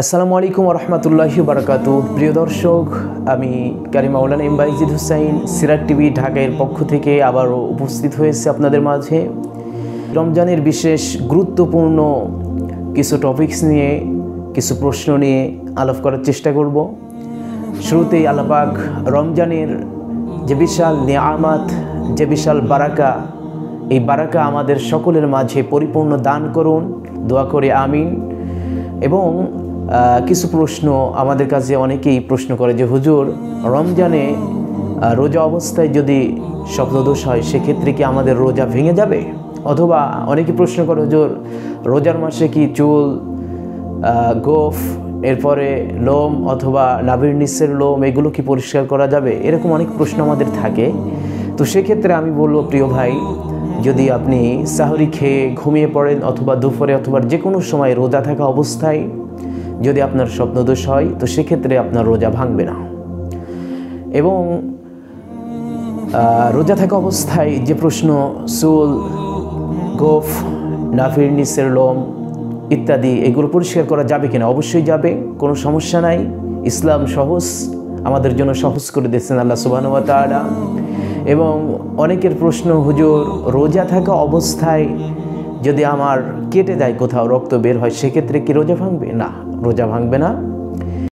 আসসালামু আলাইকুম রহমতুল্লাহি বারাকাতু। প্রিয় দর্শক, আমি কারি মাওলানা ইমবাইজিদ হুসাইন সিরাত টিভি ঢাকার পক্ষ থেকে আবারও উপস্থিত হয়েছে আপনাদের মাঝে রমজানের বিশেষ গুরুত্বপূর্ণ কিছু টপিকস নিয়ে, কিছু প্রশ্ন নিয়ে আলাপ করার চেষ্টা করব। শুরুতেই আল্লাহ পাক রমজানের যে বিশাল নিয়ামত, যে বিশাল বারাকা, এই বারাকা আমাদের সকলের মাঝে পরিপূর্ণ দান করুন, দোয়া করে আমিন। এবং কিছু প্রশ্ন আমাদের কাছে অনেকেই প্রশ্ন করে যে হুজুর, রমজানে রোজা অবস্থায় যদি স্বপ্নদোষ হয় সেক্ষেত্রে কি আমাদের রোজা ভেঙে যাবে? অথবা অনেকে প্রশ্ন করে হুজুর, রোজার মাসে কি চুল, গোফ, এরপরে লোম অথবা নাভির নিচের লোম এগুলো কি পরিষ্কার করা যাবে? এরকম অনেক প্রশ্ন আমাদের থাকে। তো সেক্ষেত্রে আমি বলবো, প্রিয় ভাই, যদি আপনি সাহরি খেয়ে ঘুমিয়ে পড়েন অথবা দুপুরে অথবা যে কোনো সময় রোজা থাকা অবস্থায় যদি আপনার স্বপ্নদোষ হয় তো সেক্ষেত্রে আপনার রোজা ভাঙবে না। এবং রোজা থাকা অবস্থায় যে প্রশ্ন, চুল, গোফ, নাভির নিচের লোম ইত্যাদি এগুলো পরিষ্কার করা যাবে কিনা? অবশ্যই যাবে, কোনো সমস্যা নাই। ইসলাম সহজ, আমাদের জন্য সহজ করে দিয়েছেন আল্লাহ সুবহানাহু ওয়া তাআলা। এবং অনেকের প্রশ্ন, হুজুর, রোজা থাকা অবস্থায় যদি আমার কেটে যায়, কোথাও রক্ত বের হয়, সেক্ষেত্রে কি রোজা ভাঙবে? না, রোজা ভাঙবে না।